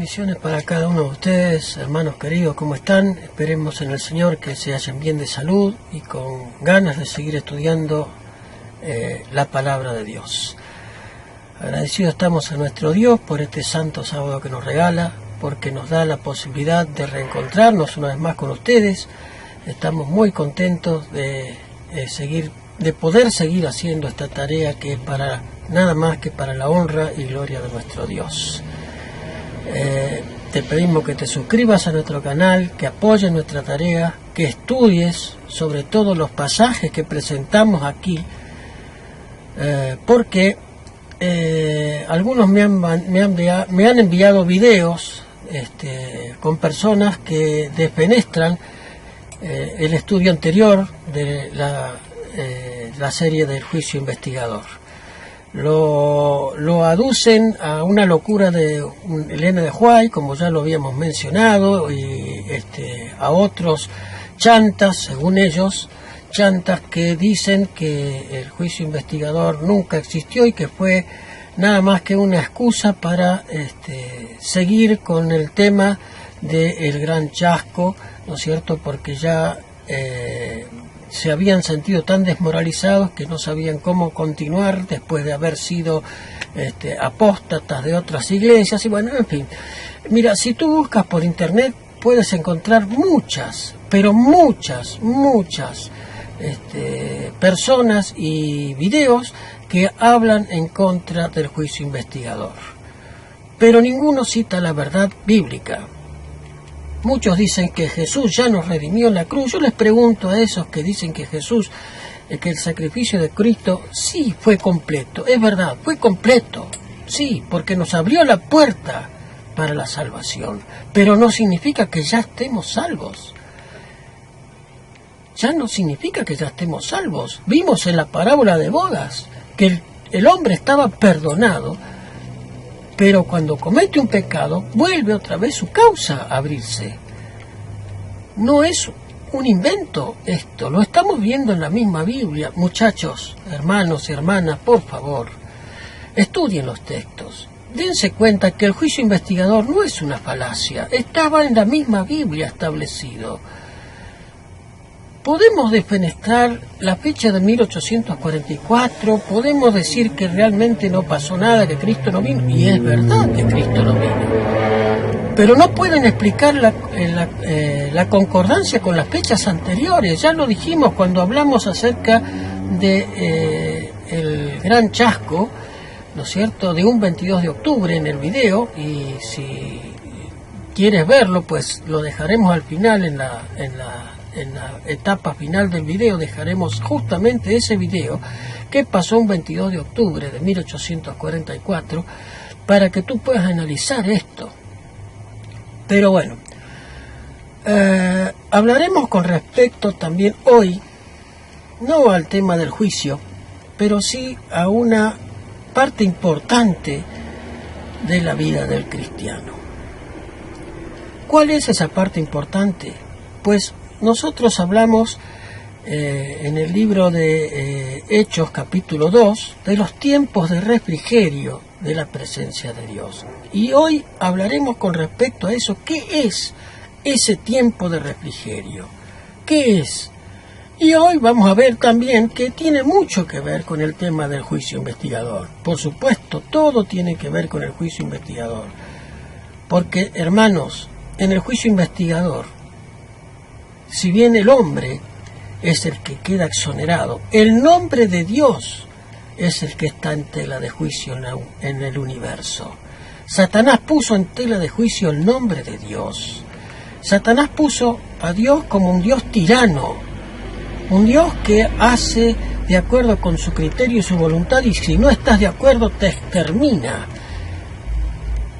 Bendiciones para cada uno de ustedes, hermanos queridos, ¿cómo están? Esperemos en el Señor que se hallen bien de salud y con ganas de seguir estudiando la palabra de Dios. Agradecidos estamos a nuestro Dios por este santo sábado que nos regala, porque nos da la posibilidad de reencontrarnos una vez más con ustedes. Estamos muy contentos de poder seguir haciendo esta tarea que es para nada más que para la honra y gloria de nuestro Dios. Te pedimos que te suscribas a nuestro canal, que apoyes nuestra tarea, que estudies sobre todo los pasajes que presentamos aquí, porque algunos me han enviado videos con personas que defenestran el estudio anterior de la serie del juicio investigador. Lo aducen a una locura de Elena de White, como ya lo habíamos mencionado, y a otros chantas, según ellos, chantas que dicen que el juicio investigador nunca existió y que fue nada más que una excusa para seguir con el tema del gran chasco, ¿no es cierto?, porque ya se habían sentido tan desmoralizados que no sabían cómo continuar después de haber sido apóstatas de otras iglesias. Y bueno, en fin, mira, si tú buscas por internet puedes encontrar muchas, pero muchas personas y videos que hablan en contra del juicio investigador, pero ninguno cita la verdad bíblica. Muchos dicen que Jesús ya nos redimió en la cruz. Yo les pregunto a esos que dicen que Jesús, que el sacrificio de Cristo sí fue completo. Es verdad, fue completo, sí, porque nos abrió la puerta para la salvación, pero no significa que ya estemos salvos. Ya no significa que ya estemos salvos. Vimos en la parábola de bodas que el hombre estaba perdonado, pero cuando comete un pecado, vuelve otra vez su causa a abrirse. No es un invento esto, lo estamos viendo en la misma Biblia. Muchachos, hermanos y hermanas, por favor, estudien los textos. Dense cuenta que el juicio investigador no es una falacia, estaba en la misma Biblia establecido. Podemos defenestrar la fecha de 1844, podemos decir que realmente no pasó nada, que Cristo no vino, y es verdad que Cristo no vino. Pero no pueden explicar la concordancia con las fechas anteriores. Ya lo dijimos cuando hablamos acerca de el gran chasco, ¿no es cierto?, de un 22 de octubre en el video, y si quieres verlo, pues lo dejaremos al final en la etapa final del video. Dejaremos justamente ese video que pasó un 22 de octubre de 1844 para que tú puedas analizar esto. Pero bueno, hablaremos con respecto también hoy, no al tema del juicio, pero sí a una parte importante de la vida del cristiano. ¿Cuál es esa parte importante? Pues nosotros hablamos en el libro de Hechos capítulo 2 de los tiempos de refrigerio de la presencia de Dios. Y hoy hablaremos con respecto a eso. ¿Qué es ese tiempo de refrigerio? ¿Qué es? Y hoy vamos a ver también que tiene mucho que ver con el tema del juicio investigador. Por supuesto, todo tiene que ver con el juicio investigador. Porque, hermanos, en el juicio investigador, si bien el hombre es el que queda exonerado, el nombre de Dios es el que está en tela de juicio en el universo. Satanás puso en tela de juicio el nombre de Dios. Satanás puso a Dios como un Dios tirano, un Dios que hace de acuerdo con su criterio y su voluntad, y si no estás de acuerdo te extermina.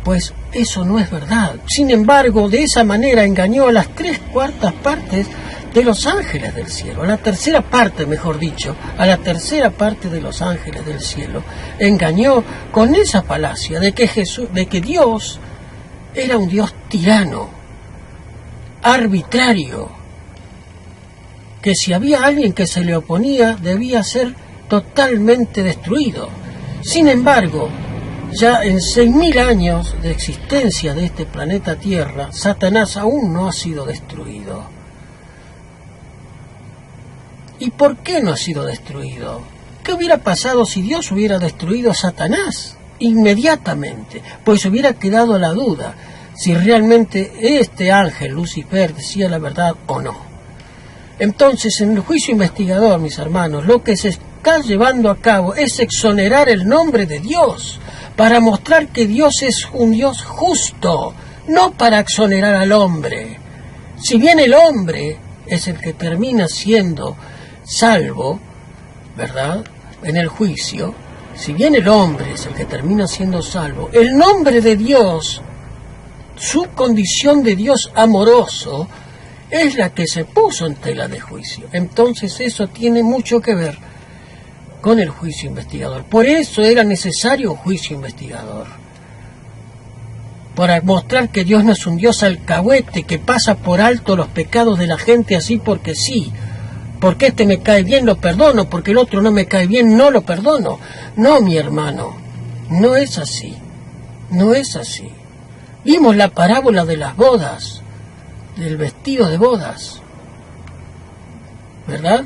Pues eso no es verdad. Sin embargo, de esa manera engañó a las 3/4 partes de los ángeles del cielo, a la tercera parte, mejor dicho, a la tercera parte de los ángeles del cielo. Engañó con esa falacia de que Dios era un Dios tirano, arbitrario, que si había alguien que se le oponía debía ser totalmente destruido. Sin embargo, ya en 6.000 años de existencia de este planeta Tierra, Satanás aún no ha sido destruido. ¿Y por qué no ha sido destruido? ¿Qué hubiera pasado si Dios hubiera destruido a Satanás inmediatamente? Pues hubiera quedado la duda si realmente este ángel Lucifer decía la verdad o no. Entonces, en el juicio investigador, mis hermanos, lo que se está llevando a cabo es exonerar el nombre de Dios para mostrar que Dios es un Dios justo, no para exonerar al hombre. Si bien el hombre es el que termina siendo salvo, ¿verdad?, en el juicio, si bien el hombre es el que termina siendo salvo, el nombre de Dios, su condición de Dios amoroso, es la que se puso en tela de juicio. Entonces eso tiene mucho que ver con el juicio investigador. Por eso era necesario un juicio investigador, para mostrar que Dios no es un Dios alcahuete que pasa por alto los pecados de la gente así porque sí. Porque este me cae bien, lo perdono, porque el otro no me cae bien, no lo perdono. No, mi hermano, no es así, no es así. Vimos la parábola de las bodas, del vestido de bodas, ¿verdad?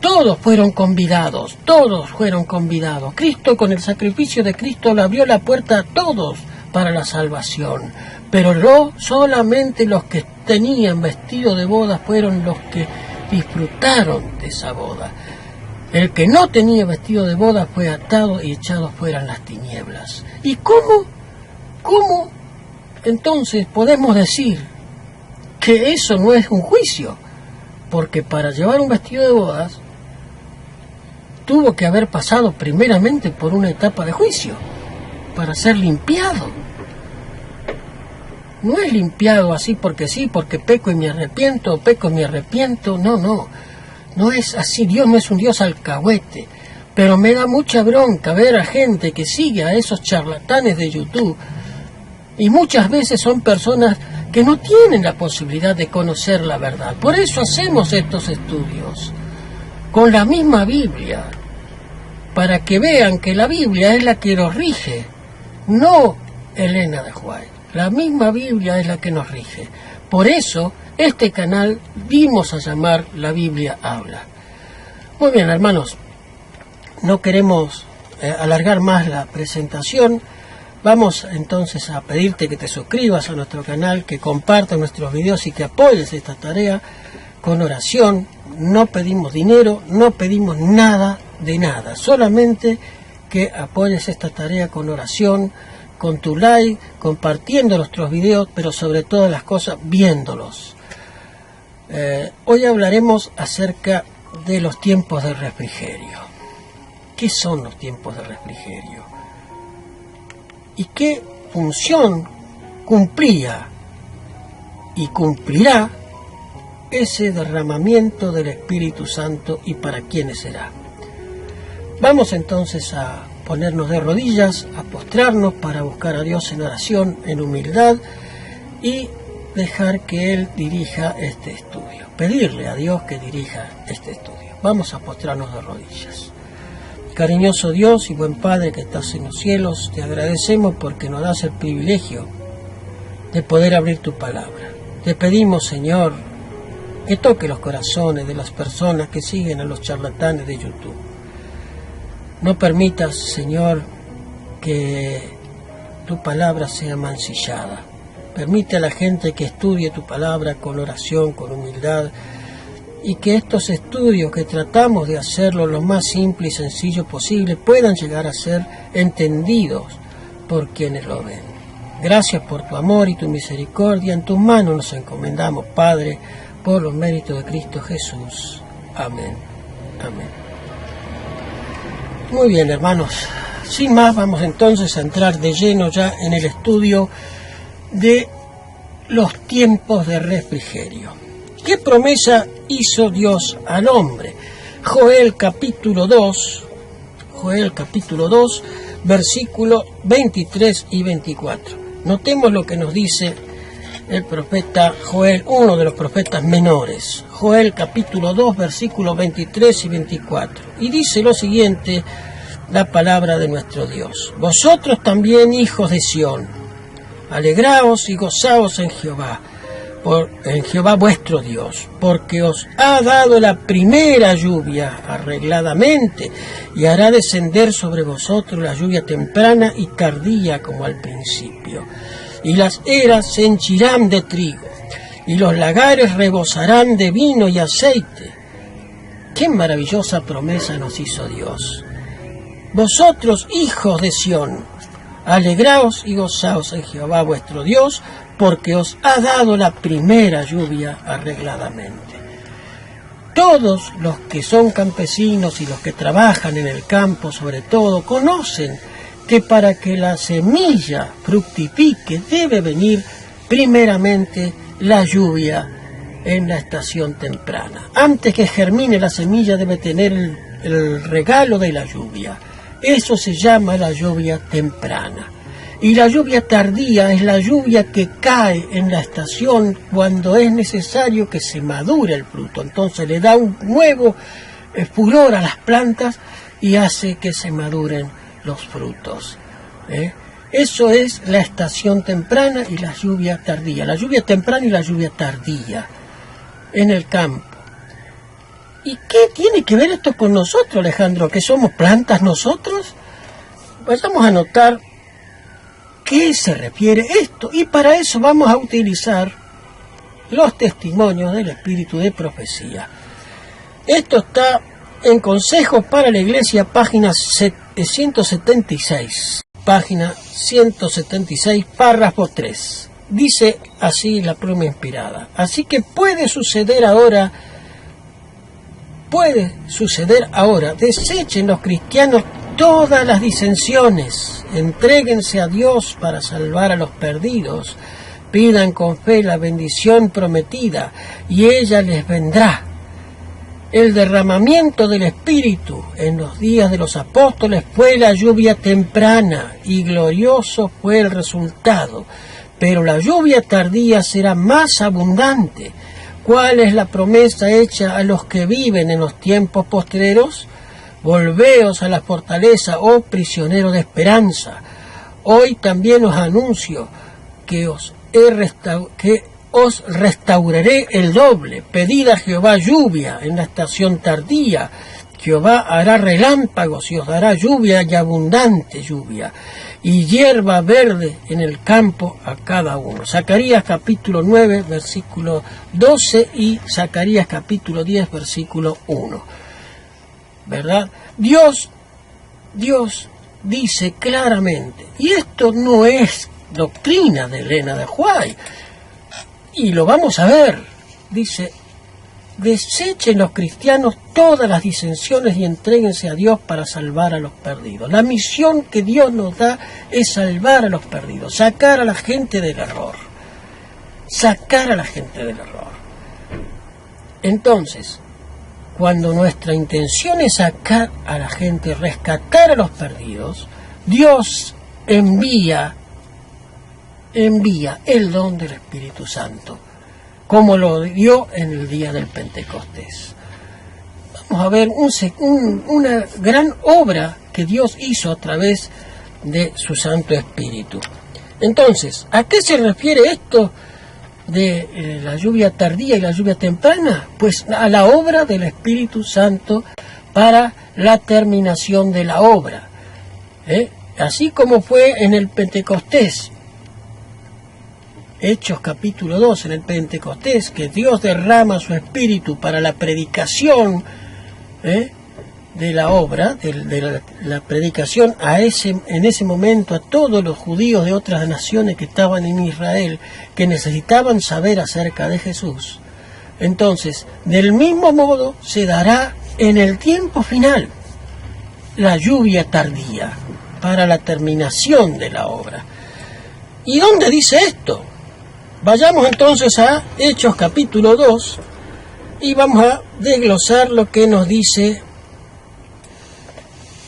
Todos fueron convidados, todos fueron convidados. Cristo, con el sacrificio de Cristo, le abrió la puerta a todos para la salvación. Pero solamente los que tenían vestido de bodas fueron los que disfrutaron de esa boda. El que no tenía vestido de boda fue atado y echado fuera en las tinieblas. ¿Y cómo entonces podemos decir que eso no es un juicio? Porque para llevar un vestido de bodas tuvo que haber pasado primeramente por una etapa de juicio para ser limpiado. No es limpiado así porque sí, porque peco y me arrepiento, peco y me arrepiento. No es así. Dios no es un Dios alcahuete. Pero me da mucha bronca ver a gente que sigue a esos charlatanes de YouTube, y muchas veces son personas que no tienen la posibilidad de conocer la verdad. Por eso hacemos estos estudios con la misma Biblia, para que vean que la Biblia es la que los rige, no Elena de White. La misma Biblia es la que nos rige. Por eso, este canal dimos a llamar La Biblia Habla. Muy bien, hermanos, no queremos alargar más la presentación. Vamos entonces a pedirte que te suscribas a nuestro canal, que compartas nuestros videos y que apoyes esta tarea con oración. No pedimos dinero, no pedimos nada de nada, solamente que apoyes esta tarea con oración, con tu like, compartiendo nuestros videos, pero sobre todas las cosas, viéndolos. Hoy hablaremos acerca de los tiempos de refrigerio. ¿Qué son los tiempos de refrigerio? ¿Y qué función cumplía y cumplirá ese derramamiento del Espíritu Santo y para quiénes será? Vamos entonces a ponernos de rodillas, a postrarnos para buscar a Dios en oración, en humildad, y dejar que Él dirija este estudio. Pedirle a Dios que dirija este estudio. Vamos a postrarnos de rodillas. Cariñoso Dios y buen Padre que estás en los cielos, te agradecemos porque nos das el privilegio de poder abrir tu palabra. Te pedimos, Señor, que toque los corazones de las personas que siguen a los charlatanes de YouTube. No permitas, Señor, que tu palabra sea mancillada. Permite a la gente que estudie tu palabra con oración, con humildad, y que estos estudios que tratamos de hacerlo lo más simple y sencillo posible puedan llegar a ser entendidos por quienes lo ven. Gracias por tu amor y tu misericordia. En tus manos nos encomendamos, Padre, por los méritos de Cristo Jesús. Amén. Amén. Muy bien, hermanos, sin más vamos entonces a entrar de lleno ya en el estudio de los tiempos de refrigerio. ¿Qué promesa hizo Dios al hombre? Joel capítulo 2, versículos 23 y 24. Notemos lo que nos dice el profeta Joel, uno de los profetas menores. Joel capítulo 2, versículos 23 y 24. Y dice lo siguiente: la palabra de nuestro Dios. Vosotros también, hijos de Sión, alegraos y gozaos en Jehová vuestro Dios, porque os ha dado la primera lluvia arregladamente, y hará descender sobre vosotros la lluvia temprana y tardía como al principio. Y las eras se henchirán de trigo, y los lagares rebosarán de vino y aceite. ¡Qué maravillosa promesa nos hizo Dios! Vosotros, hijos de Sión, alegraos y gozaos en Jehová vuestro Dios, porque os ha dado la primera lluvia arregladamente. Todos los que son campesinos y los que trabajan en el campo, sobre todo, conocen que para que la semilla fructifique debe venir primeramente la lluvia en la estación temprana. Antes que germine la semilla debe tener el regalo de la lluvia. Eso se llama la lluvia temprana. Y la lluvia tardía es la lluvia que cae en la estación cuando es necesario que se madure el fruto. Entonces le da un nuevo furor a las plantas y hace que se maduren los frutos. Eso es la estación temprana y la lluvia tardía. La lluvia temprana y la lluvia tardía en el campo. ¿Y qué tiene que ver esto con nosotros, Alejandro? ¿Que somos plantas nosotros? Vamos a notar qué se refiere esto. Y para eso vamos a utilizar los testimonios del Espíritu de Profecía. Esto está en Consejos para la Iglesia, página 176. Página 176, párrafo 3. Dice así la pluma inspirada. Así que puede suceder ahora, desechen los cristianos todas las disensiones, entréguense a Dios para salvar a los perdidos, pidan con fe la bendición prometida y ella les vendrá. El derramamiento del Espíritu en los días de los apóstoles fue la lluvia temprana y glorioso fue el resultado, pero la lluvia tardía será más abundante. ¿Cuál es la promesa hecha a los que viven en los tiempos postreros? Volveos a la fortaleza, oh prisioneros de esperanza. Hoy también os anuncio que os restauraré el doble. Pedid a Jehová lluvia en la estación tardía. Jehová hará relámpagos y os dará lluvia y abundante lluvia, y hierba verde en el campo a cada uno. Zacarías capítulo 9, versículo 12 y Zacarías capítulo 10, versículo 1. ¿Verdad? Dios dice claramente, y esto no es doctrina de Elena de White, y lo vamos a ver, dice: desechen los cristianos todas las disensiones y entréguense a Dios para salvar a los perdidos. La misión que Dios nos da es salvar a los perdidos, sacar a la gente del error. Entonces, cuando nuestra intención es sacar a la gente, rescatar a los perdidos, Dios envía el don del Espíritu Santo, como lo dio en el día del Pentecostés. Vamos a ver una gran obra que Dios hizo a través de su Santo Espíritu. Entonces, ¿a qué se refiere esto de la lluvia tardía y la lluvia temprana? Pues a la obra del Espíritu Santo para la terminación de la obra. Así como fue en el Pentecostés. Hechos capítulo 2, en el Pentecostés, que Dios derrama su Espíritu para la predicación de la obra, de la predicación en ese momento a todos los judíos de otras naciones que estaban en Israel, que necesitaban saber acerca de Jesús. Entonces, del mismo modo se dará en el tiempo final la lluvia tardía para la terminación de la obra. ¿Y dónde dice esto? Vayamos entonces a Hechos capítulo 2 y vamos a desglosar lo que nos dice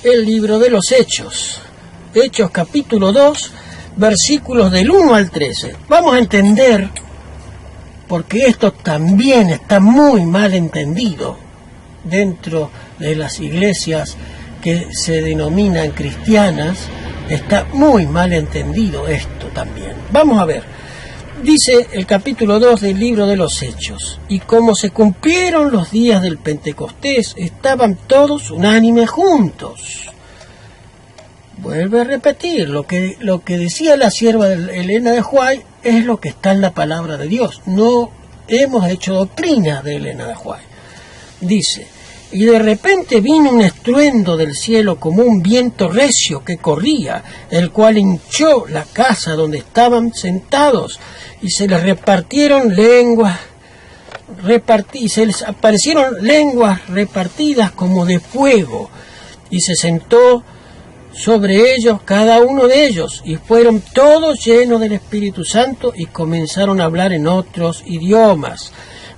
el libro de los Hechos. Hechos capítulo 2, versículos del 1 al 13. Vamos a entender, porque esto también está muy mal entendido dentro de las iglesias que se denominan cristianas, está muy mal entendido esto también. Vamos a ver. Dice el capítulo 2 del libro de los Hechos: y como se cumplieron los días del Pentecostés, estaban todos unánimes juntos. Vuelve a repetir, lo que decía la sierva Elena de White es lo que está en la palabra de Dios. No hemos hecho doctrina de Elena de White. Dice: y de repente vino un estruendo del cielo como un viento recio que corría, el cual hinchó la casa donde estaban sentados, y se les repartieron lenguas, y se les aparecieron lenguas repartidas como de fuego, y se sentó sobre ellos cada uno de ellos, y fueron todos llenos del Espíritu Santo, y comenzaron a hablar en otros idiomas,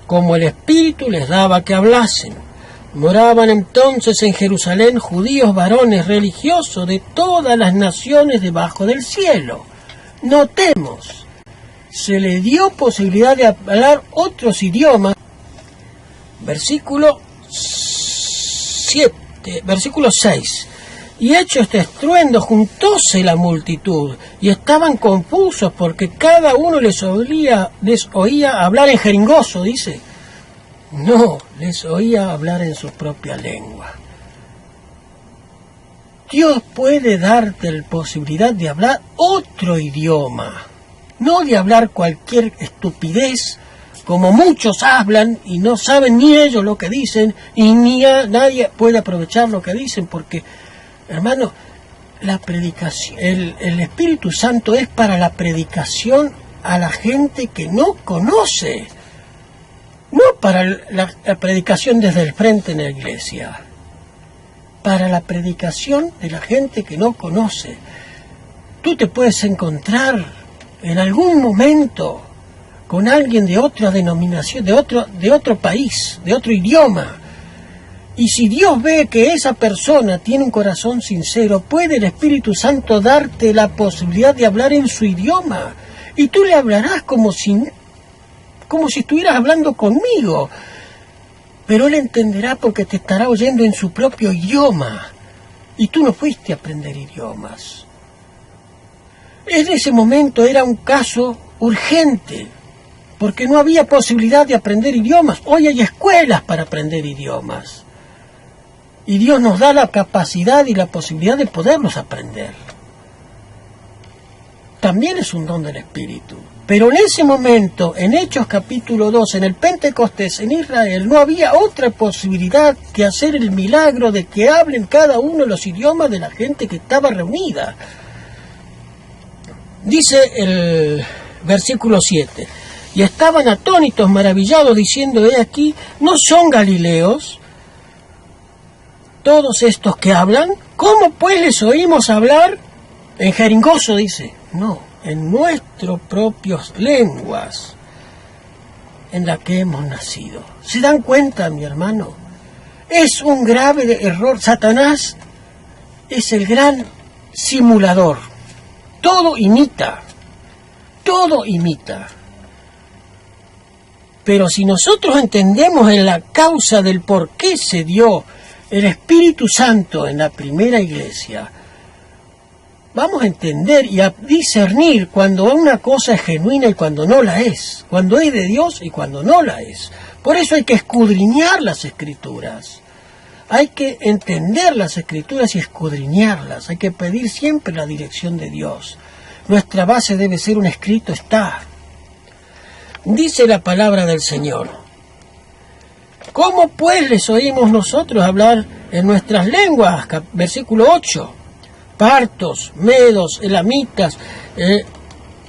como el Espíritu les daba que hablasen. Moraban entonces en Jerusalén judíos varones religiosos de todas las naciones debajo del cielo. Notemos, se le dio posibilidad de hablar otros idiomas. Versículo 6. Y hecho este estruendo, juntóse la multitud, y estaban confusos, porque cada uno les oía hablar en jeringoso, dice. No, les oía hablar en su propia lengua. Dios puede darte la posibilidad de hablar otro idioma, no de hablar cualquier estupidez, como muchos hablan y no saben ni ellos lo que dicen, y ni nadie puede aprovechar lo que dicen, porque, hermano, la predicación, el Espíritu Santo es para la predicación a la gente que no conoce. No para la predicación desde el frente en la iglesia, para la predicación de la gente que no conoce. Tú te puedes encontrar en algún momento con alguien de otra denominación, de otro país, de otro idioma, y si Dios ve que esa persona tiene un corazón sincero, puede el Espíritu Santo darte la posibilidad de hablar en su idioma, y tú le hablarás como si estuvieras hablando conmigo, pero él entenderá porque te estará oyendo en su propio idioma, y tú no fuiste a aprender idiomas. En ese momento era un caso urgente, porque no había posibilidad de aprender idiomas. Hoy hay escuelas para aprender idiomas, y Dios nos da la capacidad y la posibilidad de poderlos aprender. También es un don del Espíritu. Pero en ese momento, en Hechos capítulo 2, en el Pentecostés, en Israel, no había otra posibilidad que hacer el milagro de que hablen cada uno los idiomas de la gente que estaba reunida. Dice el versículo 7, y estaban atónitos, maravillados, diciendo: he aquí, ¿no son galileos todos estos que hablan? ¿Cómo pues les oímos hablar en jeringoso? Dice, no, en nuestras propias lenguas en la que hemos nacido. ¿Se dan cuenta, mi hermano? Es un grave error. Satanás es el gran simulador. Todo imita. Pero si nosotros entendemos en la causa del por qué se dio el Espíritu Santo en la primera iglesia, vamos a entender y a discernir cuando una cosa es genuina y cuando no la es, cuando es de Dios y cuando no la es. Por eso hay que escudriñar las Escrituras, hay que entender las Escrituras y escudriñarlas, hay que pedir siempre la dirección de Dios. Nuestra base debe ser un escrito está. Dice la palabra del Señor: ¿cómo pues les oímos nosotros hablar en nuestras lenguas? Versículo 8. Partos, medos, elamitas,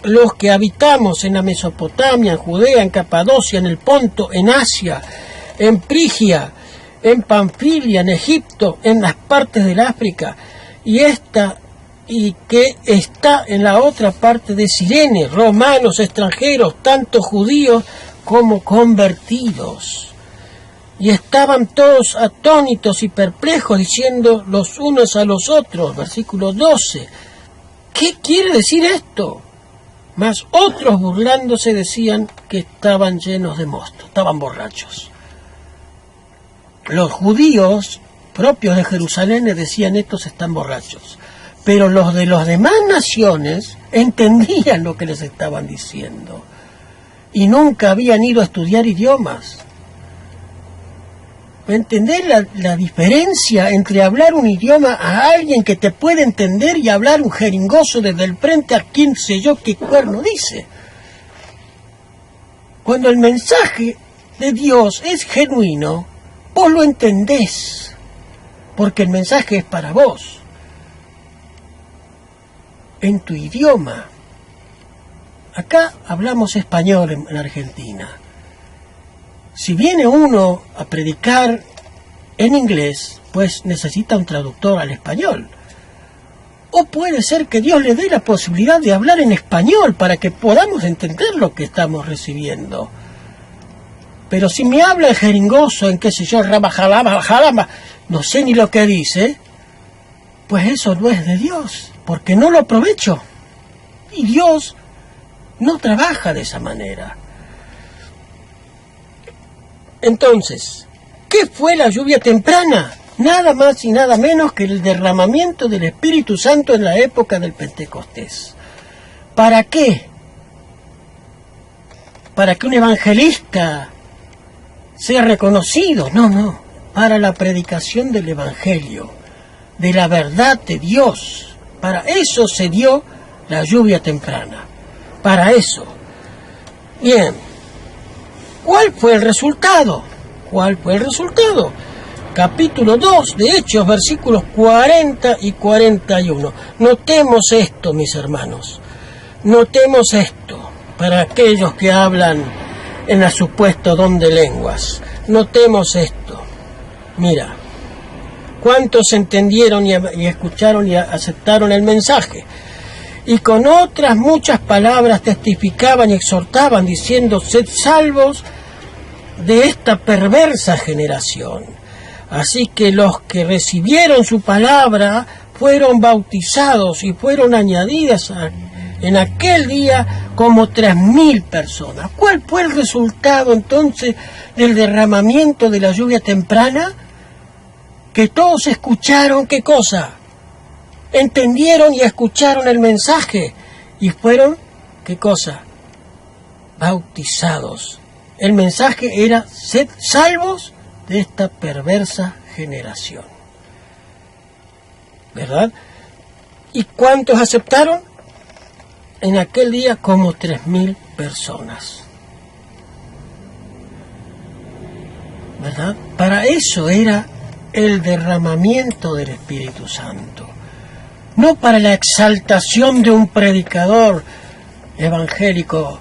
los que habitamos en la Mesopotamia, en Judea, en Capadocia, en el Ponto, en Asia, en Frigia, en Panfilia, en Egipto, en las partes del África, y que está en la otra parte de Cirene, romanos, extranjeros, tanto judíos como convertidos. Y estaban todos atónitos y perplejos, diciendo los unos a los otros, versículo 12, ¿qué quiere decir esto? Mas otros, burlándose, decían que estaban llenos de mosto, estaban borrachos. Los judíos propios de Jerusalén le decían: estos están borrachos. Pero los de las demás naciones entendían lo que les estaban diciendo y nunca habían ido a estudiar idiomas. ¿Entendés la diferencia entre hablar un idioma a alguien que te puede entender y hablar un jeringoso desde el frente a quién sé yo qué cuerno dice? Cuando el mensaje de Dios es genuino, vos lo entendés, porque el mensaje es para vos, en tu idioma. Acá hablamos español en Argentina. Si viene uno a predicar en inglés, pues necesita un traductor al español. O puede ser que Dios le dé la posibilidad de hablar en español para que podamos entender lo que estamos recibiendo. Pero si me habla en jeringoso, en qué sé yo, jalama, no sé ni lo que dice, pues eso no es de Dios, porque no lo aprovecho. Y Dios no trabaja de esa manera. Entonces, ¿qué fue la lluvia temprana? Nada más y nada menos que el derramamiento del Espíritu Santo en la época del Pentecostés. ¿Para qué? ¿Para que un evangelista sea reconocido? No. Para la predicación del Evangelio, de la verdad de Dios. Para eso se dio la lluvia temprana. Para eso. Bien. ¿Cuál fue el resultado? Capítulo 2 de Hechos, versículos 40 y 41. Notemos esto, mis hermanos. Notemos esto, para aquellos que hablan en el supuesto don de lenguas. Notemos esto. Mira, ¿cuántos entendieron y escucharon y aceptaron el mensaje? Y con otras muchas palabras testificaban y exhortaban, diciendo: sed salvos de esta perversa generación. Así que los que recibieron su palabra fueron bautizados y fueron añadidas en aquel día como 3.000 personas. ¿Cuál fue el resultado entonces del derramamiento de la lluvia temprana? Que todos escucharon, ¿qué cosa? Entendieron y escucharon el mensaje y fueron, ¿qué cosa? Bautizados. El mensaje era: sed salvos de esta perversa generación. ¿Verdad? ¿Y cuántos aceptaron? En aquel día como 3.000 personas. ¿Verdad? Para eso era el derramamiento del Espíritu Santo. No para la exaltación de un predicador evangélico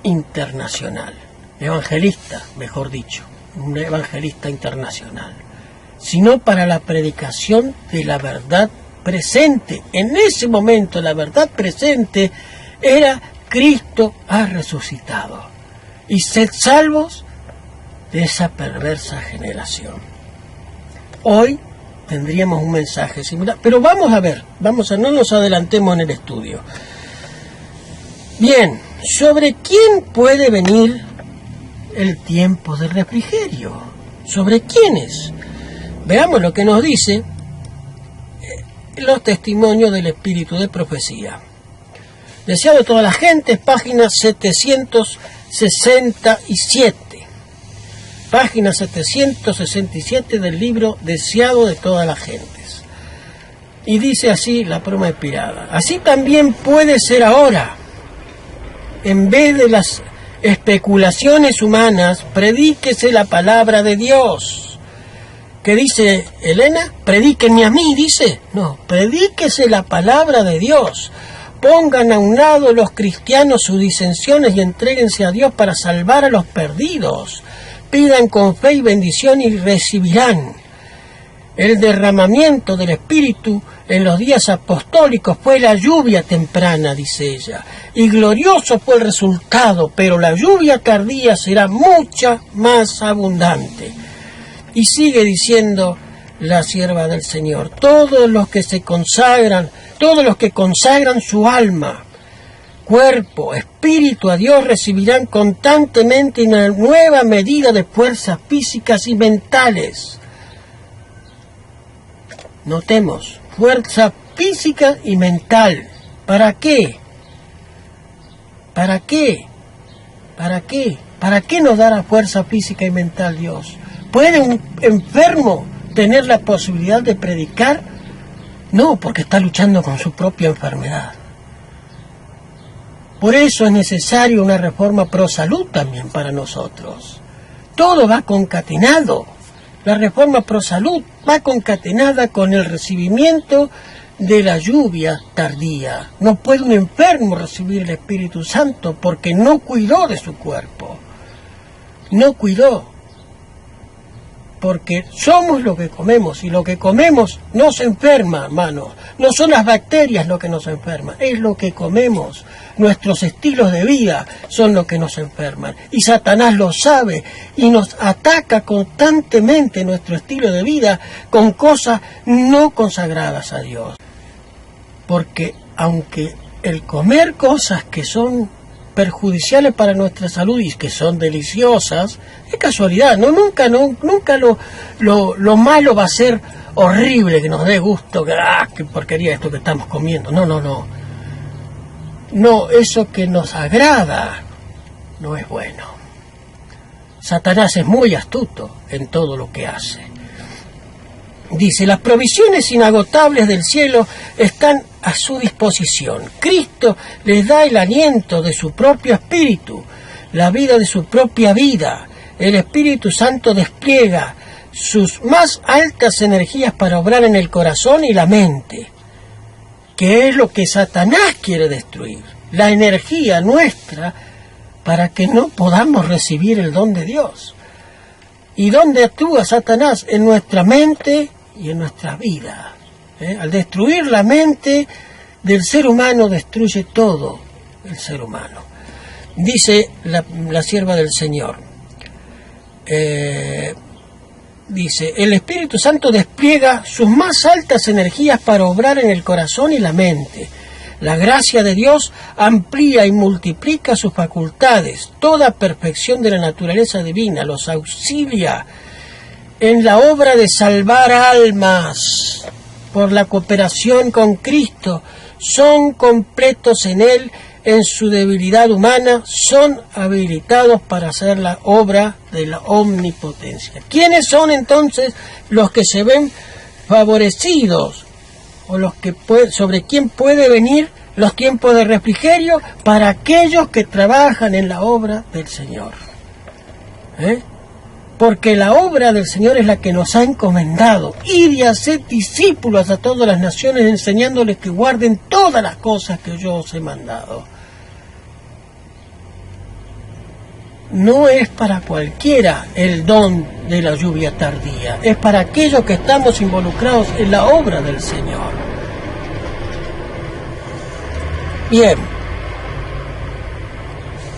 internacional. Evangelista, mejor dicho, un evangelista internacional, sino para la predicación de la verdad presente. En ese momento la verdad presente era: Cristo ha resucitado y sed salvos de esa perversa generación. Hoy tendríamos un mensaje similar, pero vamos a ver, no nos adelantemos en el estudio. Bien, ¿sobre quién puede venir el tiempo del refrigerio? ¿Sobre quiénes? Veamos lo que nos dice los testimonios del Espíritu de Profecía. Deseado de toda la gente, página 767. Página 767 del libro Deseado de todas las gentes. Y dice así la broma inspirada: así también puede ser ahora. En vez de las especulaciones humanas, predíquese la palabra de Dios. ¿Qué dice Elena? Predíquenme a mí, dice. No, predíquese la palabra de Dios. Pongan a un lado los cristianos sus disensiones y entréguense a Dios para salvar a los perdidos. Pidan con fe y bendición y recibirán. El derramamiento del Espíritu en los días apostólicos fue la lluvia temprana, dice ella, y glorioso fue el resultado, pero la lluvia tardía será mucha más abundante. Y sigue diciendo la sierva del Señor: todos los que consagran su alma, cuerpo, espíritu a Dios recibirán constantemente una nueva medida de fuerzas físicas y mentales. Notemos, fuerza física y mental. ¿Para qué? ¿Para qué? ¿Para qué? ¿Para qué nos dará fuerza física y mental Dios? ¿Puede un enfermo tener la posibilidad de predicar? No, porque está luchando con su propia enfermedad. Por eso es necesaria una reforma pro salud también para nosotros. Todo va concatenado. La reforma pro salud va concatenada con el recibimiento de la lluvia tardía. No puede un enfermo recibir el Espíritu Santo porque no cuidó de su cuerpo. No cuidó. Porque somos lo que comemos, y lo que comemos nos enferma, hermanos. No son las bacterias lo que nos enferman, es lo que comemos. Nuestros estilos de vida son lo que nos enferman. Y Satanás lo sabe y nos ataca constantemente nuestro estilo de vida con cosas no consagradas a Dios. Porque aunque el comer cosas que son perjudiciales para nuestra salud y que son deliciosas, es casualidad, nunca lo malo va a ser horrible, que nos dé gusto, que qué porquería esto que estamos comiendo. No, eso que nos agrada no es bueno. Satanás es muy astuto en todo lo que hace. Dice, las provisiones inagotables del cielo están a su disposición. Cristo les da el aliento de su propio espíritu, la vida de su propia vida. El Espíritu Santo despliega sus más altas energías para obrar en el corazón y la mente, que es lo que Satanás quiere destruir. La energía nuestra para que no podamos recibir el don de Dios. ¿Y dónde actúa Satanás? En nuestra mente y en nuestra vida. Al destruir la mente del ser humano, destruye todo el ser humano. Dice la sierva del Señor, dice, el Espíritu Santo despliega sus más altas energías para obrar en el corazón y la mente. La gracia de Dios amplía y multiplica sus facultades. Toda perfección de la naturaleza divina los auxilia en la obra de salvar almas. Por la cooperación con Cristo, son completos en Él, en su debilidad humana, son habilitados para hacer la obra de la omnipotencia. ¿Quiénes son entonces los que se ven favorecidos, o los que sobre quién puede venir los tiempos de refrigerio? Para aquellos que trabajan en la obra del Señor. Porque la obra del Señor es la que nos ha encomendado, ir y hacer discípulos a todas las naciones, enseñándoles que guarden todas las cosas que yo os he mandado. No es para cualquiera el don de la lluvia tardía, es para aquellos que estamos involucrados en la obra del Señor. Bien,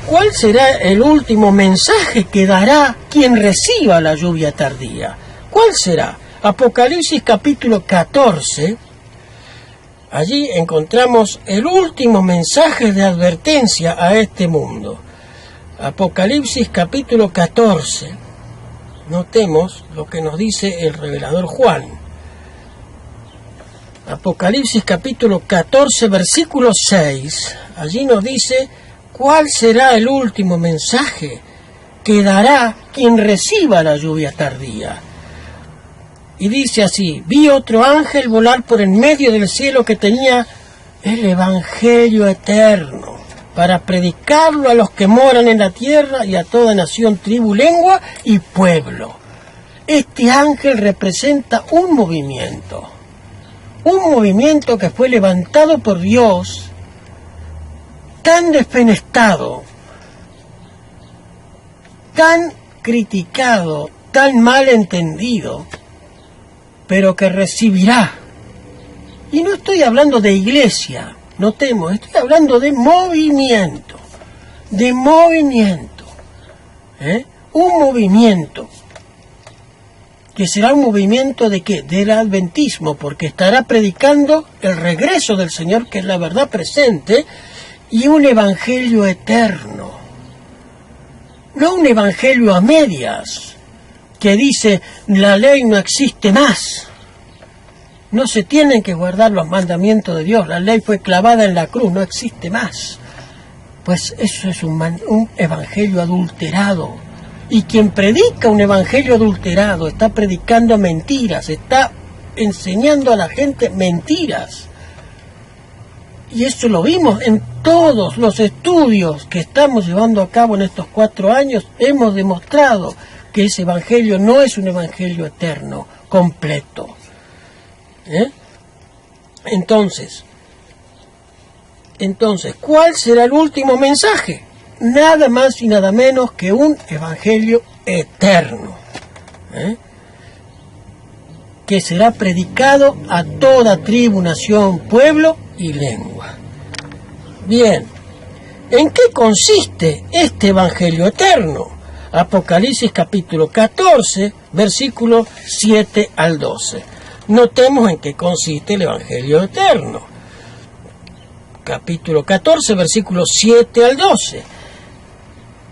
¿cuál será el último mensaje que dará quien reciba la lluvia tardía? ¿Cuál será? Apocalipsis capítulo 14, allí encontramos el último mensaje de advertencia a este mundo. Apocalipsis capítulo 14, notemos lo que nos dice el revelador Juan. Apocalipsis capítulo 14, versículo 6, allí nos dice cuál será el último mensaje que dará quien reciba la lluvia tardía. Y dice así, vi otro ángel volar por en medio del cielo que tenía el Evangelio eterno, para predicarlo a los que moran en la tierra y a toda nación, tribu, lengua y pueblo. Este ángel representa un movimiento que fue levantado por Dios, tan defenestrado, tan criticado, tan mal entendido, pero que recibirá. Y no estoy hablando de iglesia, notemos, estoy hablando de movimiento, un movimiento, que será un movimiento de ¿qué? Del adventismo, porque estará predicando el regreso del Señor, que es la verdad presente, y un evangelio eterno. No un evangelio a medias, que dice la ley no existe más. no se tienen que guardar los mandamientos de Dios. La ley fue clavada en la cruz, no existe más. Pues eso es un evangelio adulterado. Y quien predica un evangelio adulterado está predicando mentiras, está enseñando a la gente mentiras. Y eso lo vimos en todos los estudios que estamos llevando a cabo en estos 4 años. Hemos demostrado que ese evangelio no es un evangelio eterno, completo. Entonces, ¿cuál será el último mensaje? Nada más y nada menos que un evangelio eterno, que será predicado a toda tribu, nación, pueblo y lengua. Bien, ¿en qué consiste este evangelio eterno? Apocalipsis capítulo 14, versículos 7 al 12. Notemos en qué consiste el evangelio eterno. Capítulo 14, versículos 7 al 12.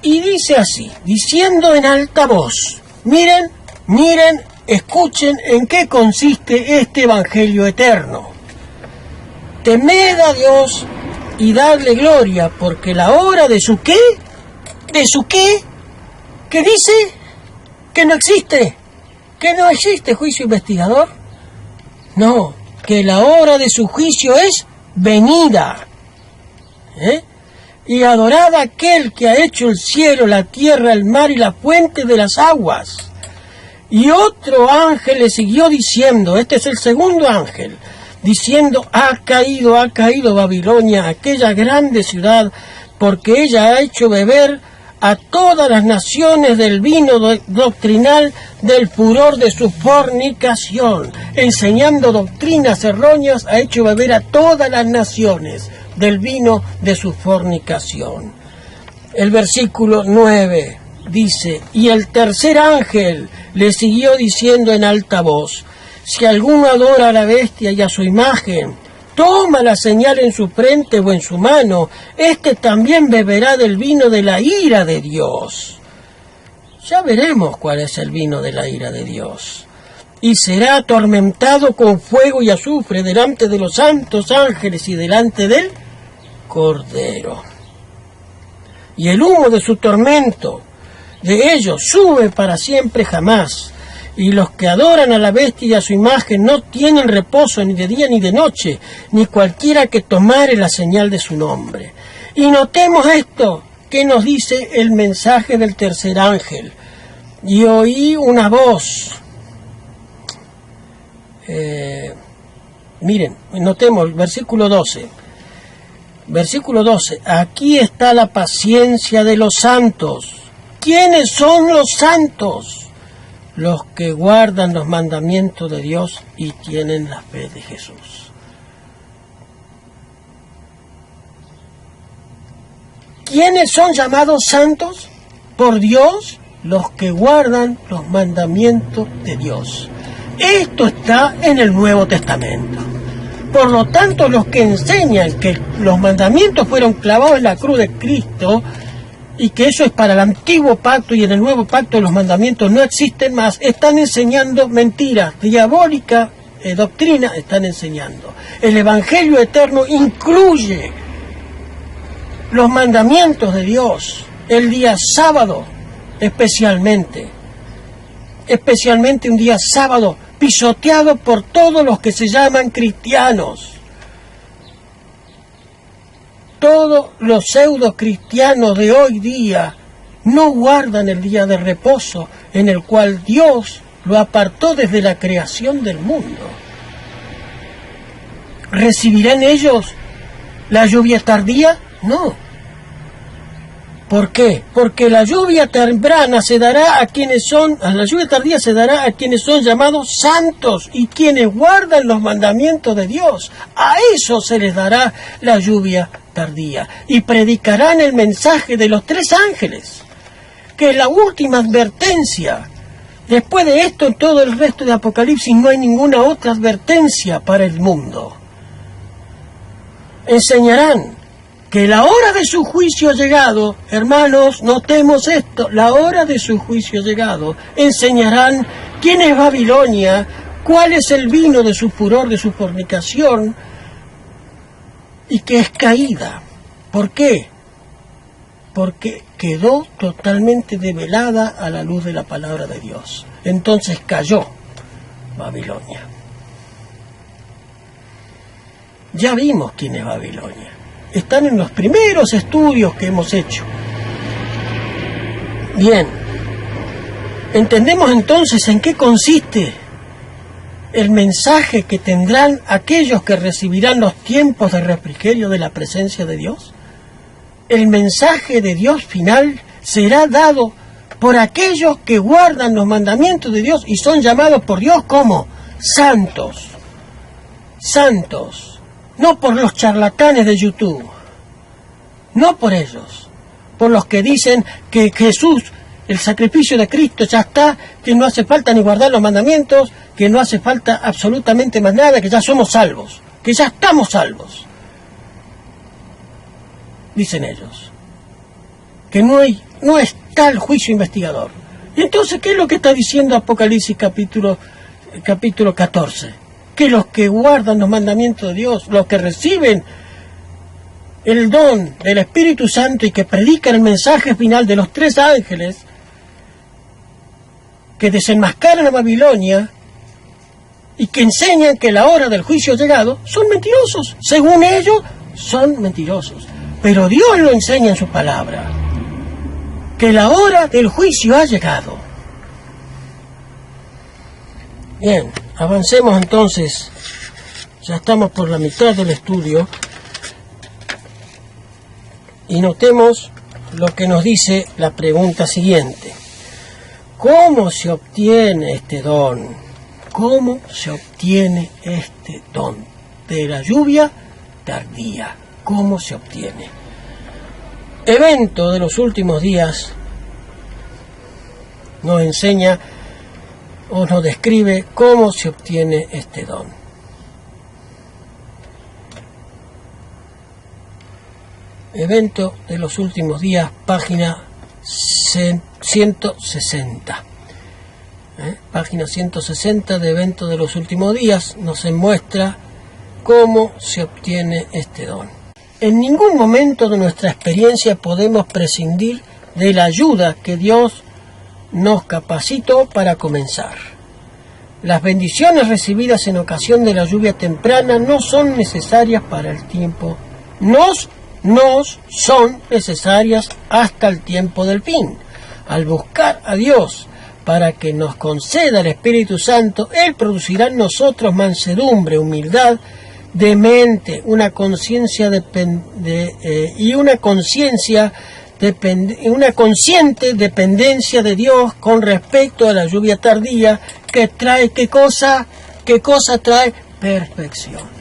Y dice así, diciendo en alta voz, miren, escuchen en qué consiste este evangelio eterno. Temed a Dios y darle gloria, porque la hora de su ¿qué? ¿De su qué? ¿Qué dice? Que no existe. ¿Que no existe juicio investigador? No, que la hora de su juicio es venida. Y adorad a aquel que ha hecho el cielo, la tierra, el mar y la fuente de las aguas. Y otro ángel le siguió diciendo, este es el segundo ángel, diciendo, ha caído Babilonia, aquella grande ciudad, porque ella ha hecho beber a todas las naciones del vino doctrinal del furor de su fornicación. Enseñando doctrinas erróneas, ha hecho beber a todas las naciones del vino de su fornicación. El versículo 9 dice, y el tercer ángel le siguió diciendo en alta voz, si alguno adora a la bestia y a su imagen, toma la señal en su frente o en su mano, éste también beberá del vino de la ira de Dios. Ya veremos cuál es el vino de la ira de Dios. Y será atormentado con fuego y azufre delante de los santos ángeles y delante del Cordero. Y el humo de su tormento de ellos sube para siempre jamás. Y los que adoran a la bestia y a su imagen no tienen reposo ni de día ni de noche, ni cualquiera que tomare la señal de su nombre. Y notemos esto, que nos dice el mensaje del tercer ángel. Y oí una voz. Miren, notemos el versículo 12. Versículo 12. Aquí está la paciencia de los santos. ¿Quiénes son los santos? Los que guardan los mandamientos de Dios y tienen la fe de Jesús. ¿Quiénes son llamados santos por Dios? Los que guardan los mandamientos de Dios. Esto está en el Nuevo Testamento. Por lo tanto, los que enseñan que los mandamientos fueron clavados en la cruz de Cristo y que eso es para el antiguo pacto y en el nuevo pacto los mandamientos no existen más, están enseñando mentiras, diabólica doctrina están enseñando. El Evangelio eterno incluye los mandamientos de Dios, el día sábado especialmente un día sábado pisoteado por todos los que se llaman cristianos. Todos los pseudo cristianos de hoy día no guardan el día de reposo en el cual Dios lo apartó desde la creación del mundo. ¿Recibirán ellos la lluvia tardía? No. ¿Por qué? Porque la lluvia temprana se dará a quienes son, la lluvia tardía se dará a quienes son llamados santos y quienes guardan los mandamientos de Dios. A eso se les dará la lluvia tardía. Y predicarán el mensaje de los 3 ángeles, que es la última advertencia. Después de esto, en todo el resto de Apocalipsis no hay ninguna otra advertencia para el mundo. Enseñarán que la hora de su juicio ha llegado. Hermanos, notemos esto, la hora de su juicio ha llegado. Enseñarán quién es Babilonia, cuál es el vino de su furor, de su fornicación, y que es caída. ¿Por qué? Porque quedó totalmente develada a la luz de la palabra de Dios. Entonces cayó Babilonia. Ya vimos quién es Babilonia. Están en los primeros estudios que hemos hecho. Bien, entendemos entonces en qué consiste el mensaje que tendrán aquellos que recibirán los tiempos de refrigerio de la presencia de Dios. El mensaje de Dios final será dado por aquellos que guardan los mandamientos de Dios y son llamados por Dios como santos. Santos, no por los charlatanes de YouTube, no por ellos, por los que dicen que Jesús, el sacrificio de Cristo ya está, que no hace falta ni guardar los mandamientos, que no hace falta absolutamente más nada, que ya somos salvos, que ya estamos salvos. Dicen ellos, que no está el juicio investigador. Y entonces, ¿qué es lo que está diciendo Apocalipsis capítulo 14? Que los que guardan los mandamientos de Dios, los que reciben el don del Espíritu Santo y que predican el mensaje final de los 3 ángeles que desenmascaran a Babilonia y que enseñan que la hora del juicio ha llegado, son mentirosos. Según ellos, son mentirosos. Pero Dios lo enseña en su palabra, que la hora del juicio ha llegado. Bien, avancemos entonces. Ya estamos por la mitad del estudio. Y notemos lo que nos dice la pregunta siguiente. ¿Cómo se obtiene este don? ¿Cómo se obtiene este don de la lluvia tardía? ¿Cómo se obtiene? Evento de los últimos días nos enseña o nos describe cómo se obtiene este don. Evento de los últimos días, página 160. Página 160 de Evento de los últimos días nos muestra cómo se obtiene este don. En ningún momento de nuestra experiencia podemos prescindir de la ayuda que Dios nos capacitó para comenzar. Las bendiciones recibidas en ocasión de la lluvia temprana no son necesarias para el tiempo. Nos son necesarias hasta el tiempo del fin. Al buscar a Dios para que nos conceda el Espíritu Santo, Él producirá en nosotros mansedumbre, humildad de mente, una conciencia y una consciente dependencia de Dios con respecto a la lluvia tardía que trae ¿qué cosa trae? Perfección.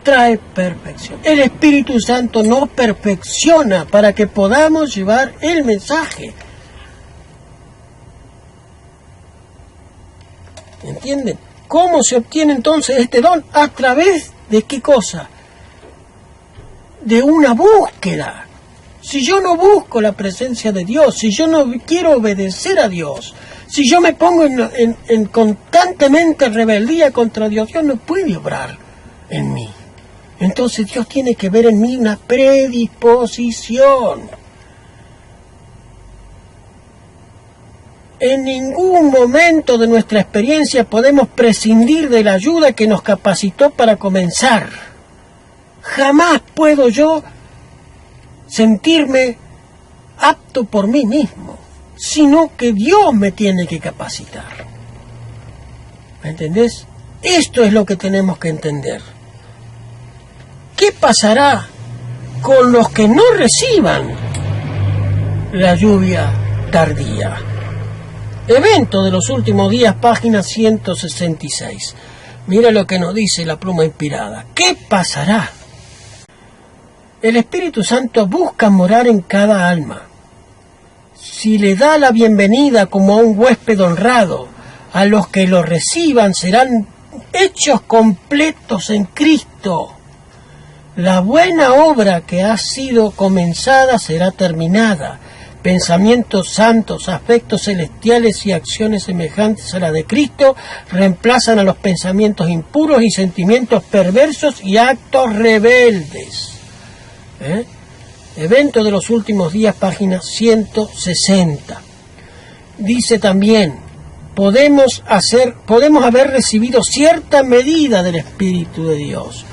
Trae perfección. El Espíritu Santo nos perfecciona para que podamos llevar el mensaje. ¿Entienden? ¿Cómo se obtiene entonces este don? ¿A través de qué cosa? De una búsqueda. Si yo no busco la presencia de Dios, si yo no quiero obedecer a Dios, si yo me pongo en constantemente rebeldía contra Dios, Dios no puede obrar en mí. Entonces Dios tiene que ver en mí una predisposición. En ningún momento de nuestra experiencia podemos prescindir de la ayuda que nos capacitó para comenzar. Jamás puedo yo sentirme apto por mí mismo, sino que Dios me tiene que capacitar. ¿Me entendés? Esto es lo que tenemos que entender. ¿Qué pasará con los que no reciban la lluvia tardía? Evento de los últimos días, página 166. Mira lo que nos dice la pluma inspirada. ¿Qué pasará? El Espíritu Santo busca morar en cada alma. Si le da la bienvenida como a un huésped honrado, a los que lo reciban serán hechos completos en Cristo. La buena obra que ha sido comenzada será terminada. Pensamientos santos, afectos celestiales y acciones semejantes a la de Cristo reemplazan a los pensamientos impuros y sentimientos perversos y actos rebeldes. Evento de los últimos días, página 160. Dice también, podemos haber recibido cierta medida del Espíritu de Dios,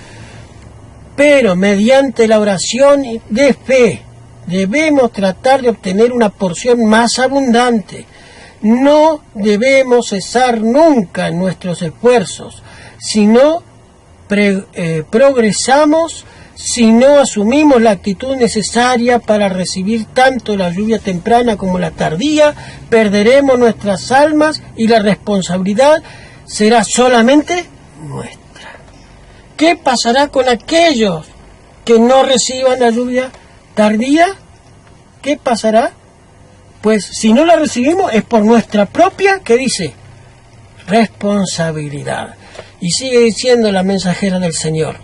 pero mediante la oración de fe debemos tratar de obtener una porción más abundante. No debemos cesar nunca en nuestros esfuerzos, si no progresamos, si no asumimos la actitud necesaria para recibir tanto la lluvia temprana como la tardía, perderemos nuestras almas y la responsabilidad será solamente nuestra. ¿Qué pasará con aquellos que no reciban la lluvia tardía? ¿Qué pasará? Pues si no la recibimos es por nuestra propia, ¿qué dice? Responsabilidad. Y sigue diciendo la mensajera del Señor.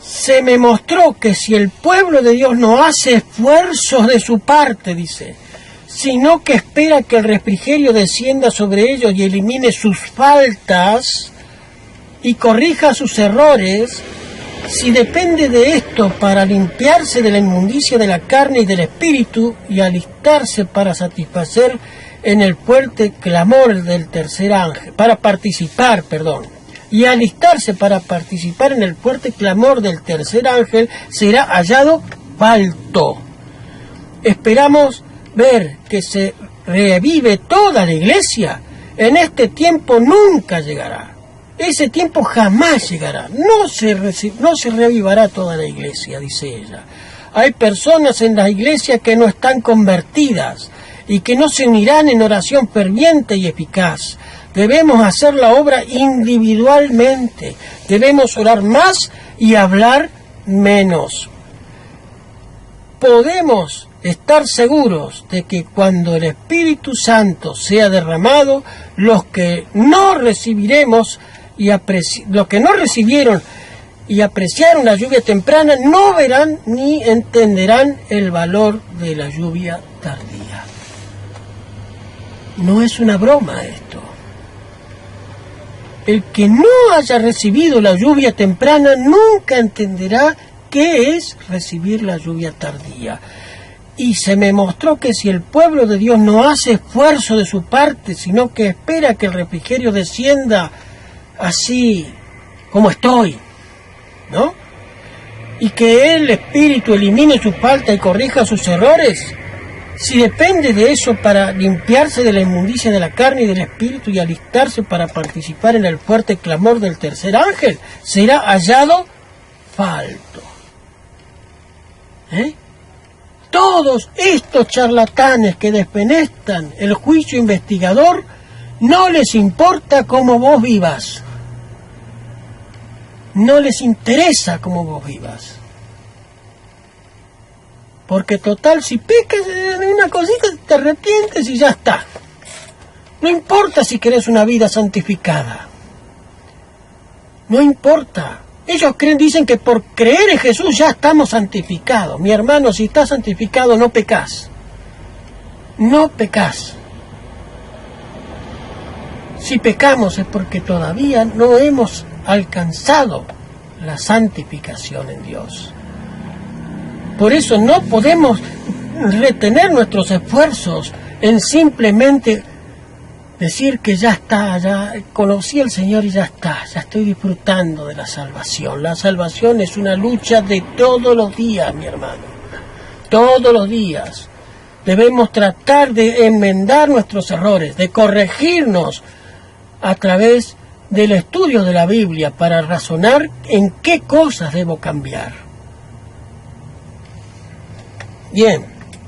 Se me mostró que si el pueblo de Dios no hace esfuerzos de su parte, dice, sino que espera que el refrigerio descienda sobre ellos y elimine sus faltas y corrija sus errores, si depende de esto para limpiarse de la inmundicia de la carne y del espíritu y alistarse para satisfacer en el fuerte clamor del tercer ángel, y alistarse para participar en el fuerte clamor del tercer ángel, será hallado falto. Esperamos ver que se revive toda la iglesia. En este tiempo nunca llegará. Ese tiempo jamás llegará. No se reavivará toda la iglesia, dice ella. Hay personas en la iglesia que no están convertidas y que no se unirán en oración ferviente y eficaz. Debemos hacer la obra individualmente. Debemos orar más y hablar menos. Podemos estar seguros de que cuando el Espíritu Santo sea derramado, los que no recibieron y apreciaron la lluvia temprana no verán ni entenderán el valor de la lluvia tardía. No es una broma esto. El que no haya recibido la lluvia temprana nunca entenderá qué es recibir la lluvia tardía. Y se me mostró que si el pueblo de Dios no hace esfuerzo de su parte, sino que espera que el refrigerio descienda así como estoy, ¿no? Y que el Espíritu elimine su falta y corrija sus errores, si depende de eso para limpiarse de la inmundicia de la carne y del espíritu y alistarse para participar en el fuerte clamor del tercer ángel, será hallado falto. Todos estos charlatanes que despenetran el juicio investigador, no les importa cómo vos vivas. No les interesa cómo vos vivas. Porque total, si pecas en una cosita, te arrepientes y ya está. No importa si querés una vida santificada. No importa. Ellos dicen que por creer en Jesús ya estamos santificados. Mi hermano, si estás santificado, no pecás. No pecás. Si pecamos es porque todavía no hemos alcanzado la santificación en Dios. Por eso no podemos retener nuestros esfuerzos en simplemente decir que ya está, ya conocí al Señor y ya está, ya estoy disfrutando de la salvación. La salvación es una lucha de todos los días, mi hermano. Todos los días. Debemos tratar de enmendar nuestros errores, de corregirnos a través del estudio de la Biblia para razonar en qué cosas debo cambiar. Bien,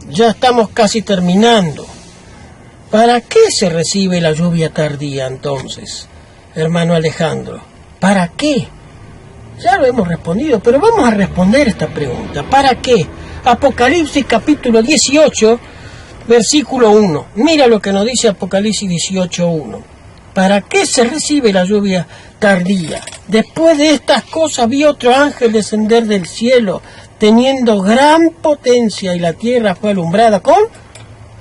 ya estamos casi terminando. ¿Para qué se recibe la lluvia tardía entonces, hermano Alejandro? ¿Para qué? Ya lo hemos respondido, pero vamos a responder esta pregunta. ¿Para qué? Apocalipsis capítulo 18, versículo 1. Mira lo que nos dice Apocalipsis 18:1. ¿Para qué se recibe la lluvia tardía? Después de estas cosas vi otro ángel descender del cielo, teniendo gran potencia, y la tierra fue alumbrada con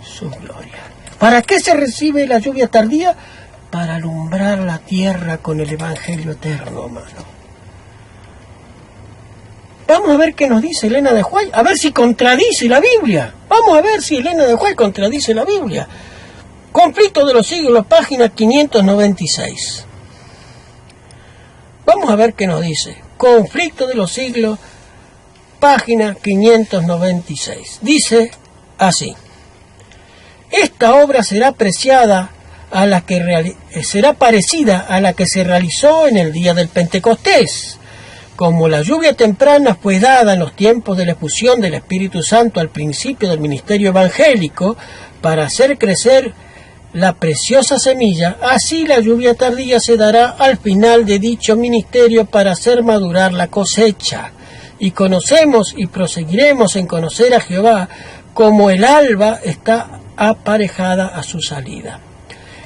su gloria. ¿Para qué se recibe la lluvia tardía? Para alumbrar la tierra con el Evangelio eterno, hermano. Vamos a ver qué nos dice Elena de White, a ver si contradice la Biblia. Vamos a ver si Elena de White contradice la Biblia. Conflicto de los siglos, página 596. Vamos a ver qué nos dice. Conflicto de los siglos, página 596. Dice así: esta obra será apreciada a la que será parecida a la que se realizó en el día del Pentecostés. Como la lluvia temprana fue dada en los tiempos de la efusión del Espíritu Santo al principio del ministerio evangélico para hacer crecer la preciosa semilla, así la lluvia tardía se dará al final de dicho ministerio para hacer madurar la cosecha. Y conocemos y proseguiremos en conocer a Jehová como el alba está aparejada a su salida.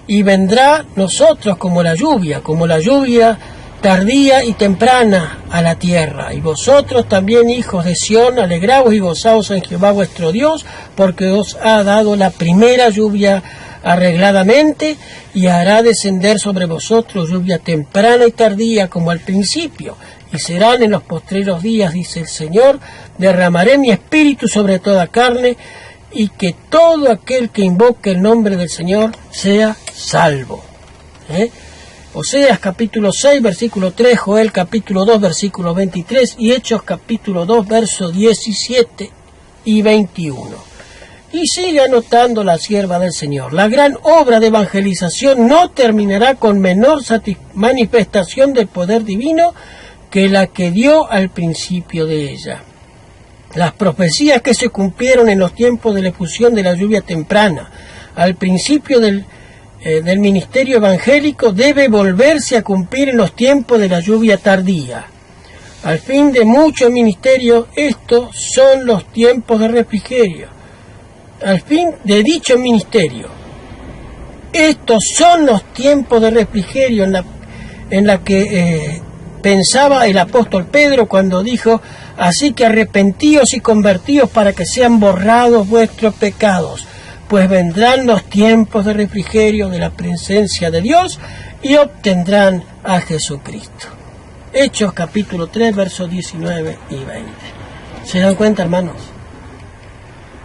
Y vendrá nosotros como la lluvia tardía y temprana a la tierra. Y vosotros también, hijos de Sión, alegraos y gozaos en Jehová vuestro Dios, porque os ha dado la primera lluvia arregladamente, y hará descender sobre vosotros lluvia temprana y tardía como al principio. Y serán en los postreros días, dice el Señor, derramaré mi espíritu sobre toda carne, y que todo aquel que invoque el nombre del Señor sea salvo. Oseas capítulo 6, versículo 3, Joel capítulo 2, versículo 23, y Hechos capítulo 2, versos 17 y 21. Y sigue anotando la sierva del Señor: la gran obra de evangelización no terminará con menor manifestación del poder divino que la que dio al principio de ella. Las profecías que se cumplieron en los tiempos de la efusión de la lluvia temprana al principio del ministerio evangélico debe volverse a cumplir en los tiempos de la lluvia tardía. Al fin de muchos ministerios, estos son los tiempos de refrigerio. Al fin de dicho ministerio, estos son los tiempos de refrigerio en la que pensaba el apóstol Pedro cuando dijo: así que arrepentíos y convertíos para que sean borrados vuestros pecados, pues vendrán los tiempos de refrigerio de la presencia de Dios y obtendrán a Jesucristo. Hechos capítulo 3, versos 19 y 20. ¿Se dan cuenta, hermanos?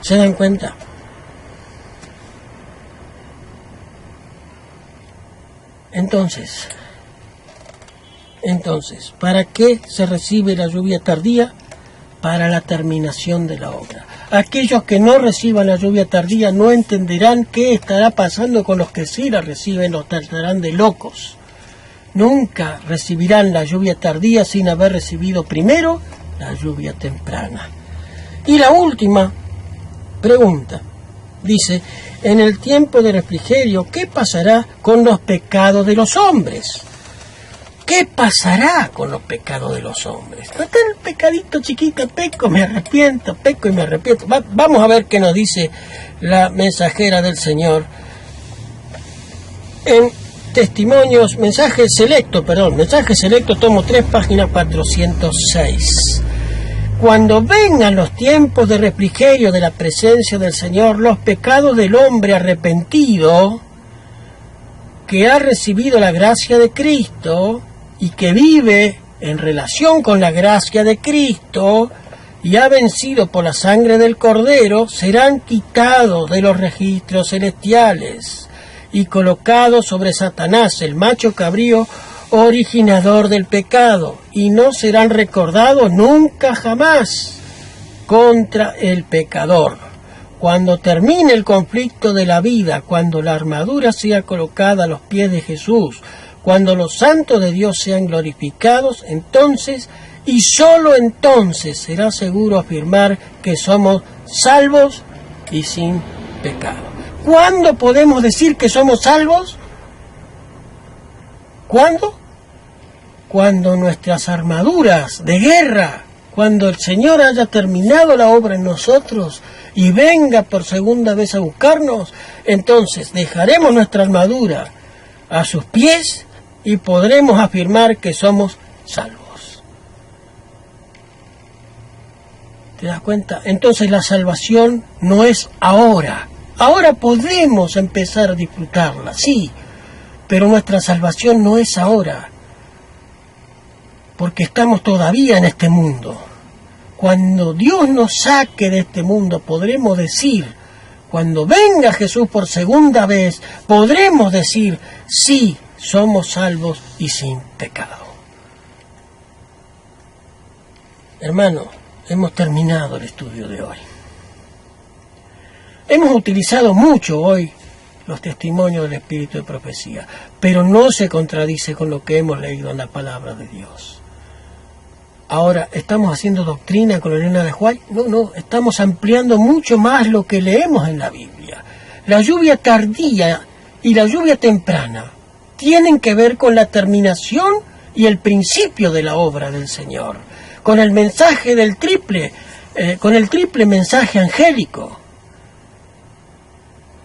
¿Se dan cuenta? Entonces, ¿para qué se recibe la lluvia tardía? Para la terminación de la obra. Aquellos que no reciban la lluvia tardía no entenderán qué estará pasando con los que sí la reciben, los tratarán de locos. Nunca recibirán la lluvia tardía sin haber recibido primero la lluvia temprana. Y la última pregunta dice: en el tiempo de refrigerio, ¿qué pasará con los pecados de los hombres? ¿Qué pasará con los pecados de los hombres? No está el pecadito chiquito, peco, me arrepiento, peco y me arrepiento. Vamos a ver qué nos dice la mensajera del Señor en Testimonios, Mensaje Selecto, tomo 3, página 406. Cuando vengan los tiempos de refrigerio de la presencia del Señor, los pecados del hombre arrepentido, que ha recibido la gracia de Cristo y que vive en relación con la gracia de Cristo y ha vencido por la sangre del Cordero, serán quitados de los registros celestiales y colocados sobre Satanás, el macho cabrío originador del pecado, y no serán recordados nunca jamás contra el pecador. Cuando termine el conflicto de la vida, cuando la armadura sea colocada a los pies de Jesús, cuando los santos de Dios sean glorificados, entonces y sólo entonces será seguro afirmar que somos salvos y sin pecado. ¿Cuándo podemos decir que somos salvos? ¿Cuándo? Cuando nuestras armaduras de guerra, cuando el Señor haya terminado la obra en nosotros y venga por segunda vez a buscarnos, entonces dejaremos nuestra armadura a sus pies y podremos afirmar que somos salvos. ¿Te das cuenta? Entonces la salvación no es ahora. Ahora podemos empezar a disfrutarla, sí, pero nuestra salvación no es ahora, porque estamos todavía en este mundo. Cuando Dios nos saque de este mundo, podremos decir, cuando venga Jesús por segunda vez, podremos decir, sí, somos salvos y sin pecado. Hermano, hemos terminado el estudio de hoy. Hemos utilizado mucho hoy los testimonios del Espíritu de Profecía, pero no se contradice con lo que hemos leído en la Palabra de Dios. Ahora, ¿estamos haciendo doctrina con Elena de White? No, estamos ampliando mucho más lo que leemos en la Biblia. La lluvia tardía y la lluvia temprana tienen que ver con la terminación y el principio de la obra del Señor, con el mensaje del con el triple mensaje angélico.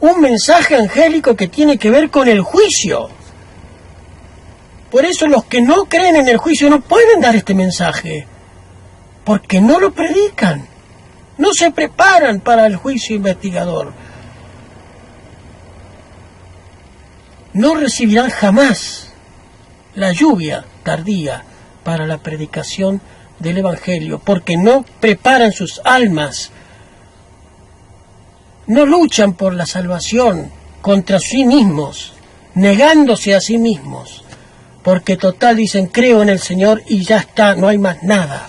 Un mensaje angélico que tiene que ver con el juicio. Por eso los que no creen en el juicio no pueden dar este mensaje, porque no lo predican, no se preparan para el juicio investigador. No recibirán jamás la lluvia tardía para la predicación del Evangelio, porque no preparan sus almas, no luchan por la salvación contra sí mismos, negándose a sí mismos. Porque total dicen, creo en el Señor y ya está, no hay más nada.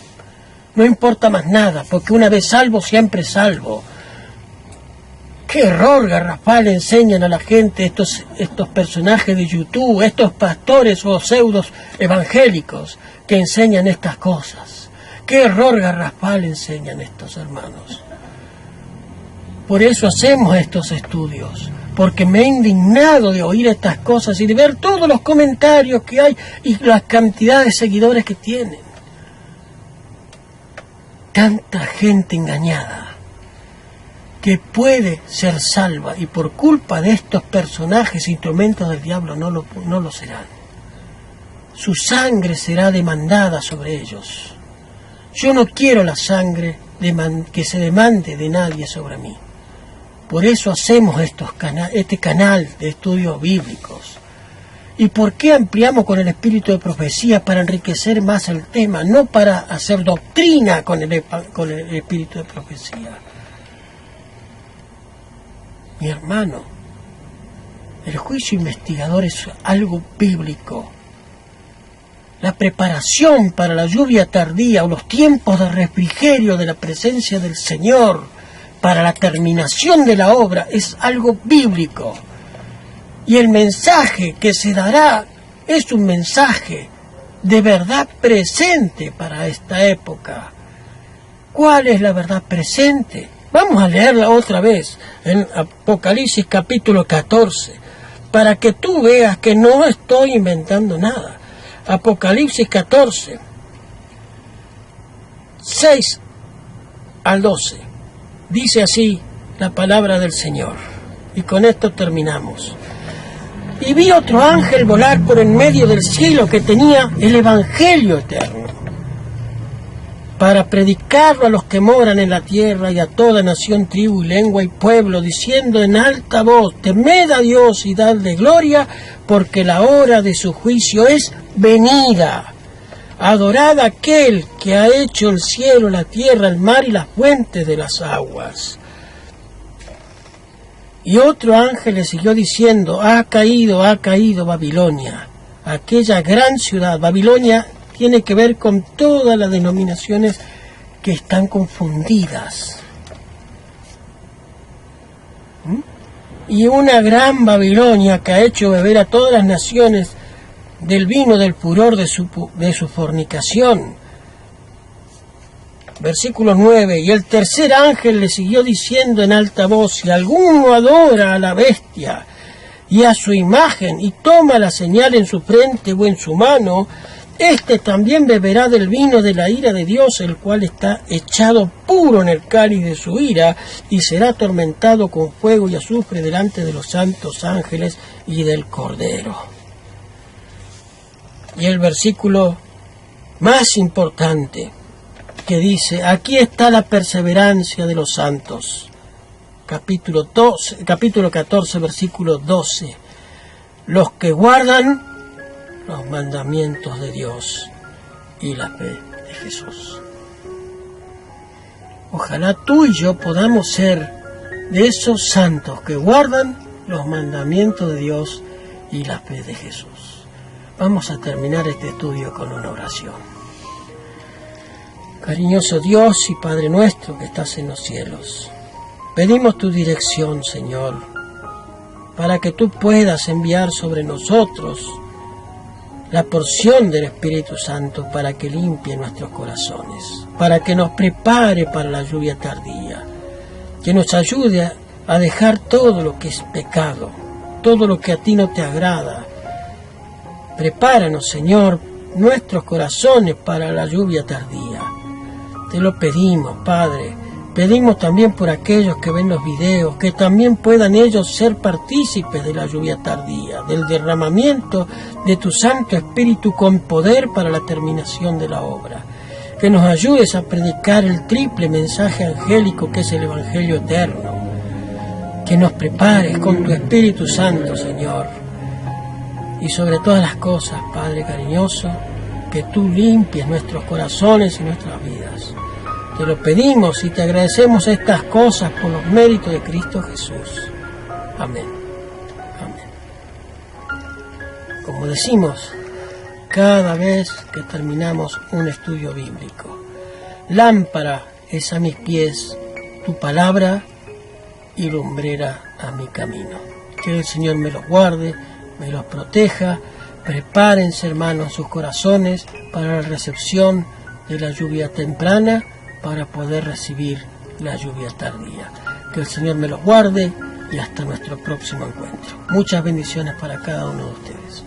No importa más nada, porque una vez salvo, siempre salvo. Qué error garrafal enseñan a la gente estos personajes de YouTube, estos pastores o pseudos evangélicos que enseñan estas cosas. Qué error garrafal enseñan estos hermanos. Por eso hacemos estos estudios, porque me he indignado de oír estas cosas y de ver todos los comentarios que hay y la cantidad de seguidores que tienen. Tanta gente engañada que puede ser salva y por culpa de estos personajes, instrumentos del diablo, no lo serán. Su sangre será demandada sobre ellos. Yo no quiero la sangre que se demande de nadie sobre mí. Por eso hacemos este canal de estudios bíblicos. ¿Y por qué ampliamos con el espíritu de profecía? Para enriquecer más el tema, no para hacer doctrina con el espíritu de profecía. Mi hermano, el juicio investigador es algo bíblico. La preparación para la lluvia tardía o los tiempos de refrigerio de la presencia del Señor para la terminación de la obra es algo bíblico. Y el mensaje que se dará es un mensaje de verdad presente para esta época. ¿Cuál es la verdad presente? Vamos a leerla otra vez en Apocalipsis capítulo 14, para que tú veas que no estoy inventando nada. Apocalipsis 14, 6 al 12. Dice así la palabra del Señor. Y con esto terminamos. Y vi otro ángel volar por en medio del cielo que tenía el Evangelio eterno, para predicarlo a los que moran en la tierra y a toda nación, tribu y lengua y pueblo, diciendo en alta voz, temed a Dios y dadle gloria, porque la hora de su juicio es venida. Adorad a aquel que ha hecho el cielo, la tierra, el mar y las fuentes de las aguas. Y otro ángel le siguió diciendo, ha caído Babilonia, aquella gran ciudad. Babilonia tiene que ver con todas las denominaciones que están confundidas. Y una gran Babilonia que ha hecho beber a todas las naciones del vino del furor de su fornicación. Versículo 9. Y el tercer ángel le siguió diciendo en alta voz, si alguno adora a la bestia y a su imagen y toma la señal en su frente o en su mano, éste también beberá del vino de la ira de Dios, el cual está echado puro en el cáliz de su ira, y será atormentado con fuego y azufre delante de los santos ángeles y del Cordero. Y el versículo más importante, que dice: aquí está la perseverancia de los santos. Capítulo 14, versículo 12. Los que guardan los mandamientos de Dios y la fe de Jesús. Ojalá tú y yo podamos ser de esos santos que guardan los mandamientos de Dios y la fe de Jesús. Vamos a terminar este estudio con una oración. Cariñoso Dios y Padre nuestro que estás en los cielos, pedimos tu dirección, Señor, para que tú puedas enviar sobre nosotros la porción del Espíritu Santo para que limpie nuestros corazones, para que nos prepare para la lluvia tardía, que nos ayude a dejar todo lo que es pecado, todo lo que a ti no te agrada. Prepáranos, Señor, nuestros corazones para la lluvia tardía. Te lo pedimos, Padre. Pedimos también por aquellos que ven los videos, que también puedan ellos ser partícipes de la lluvia tardía, del derramamiento de tu Santo Espíritu con poder para la terminación de la obra. Que nos ayudes a predicar el triple mensaje angélico que es el Evangelio eterno. Que nos prepares con tu Espíritu Santo, Señor. Y sobre todas las cosas, Padre cariñoso, que tú limpies nuestros corazones y nuestras vidas. Te lo pedimos y te agradecemos estas cosas por los méritos de Cristo Jesús. Amén. Amén. Como decimos cada vez que terminamos un estudio bíblico, lámpara es a mis pies tu palabra y lumbrera a mi camino. Que el Señor me los guarde, me los proteja. Prepárense, hermanos, sus corazones para la recepción de la lluvia temprana, para poder recibir la lluvia tardía. Que el Señor me los guarde y hasta nuestro próximo encuentro. Muchas bendiciones para cada uno de ustedes.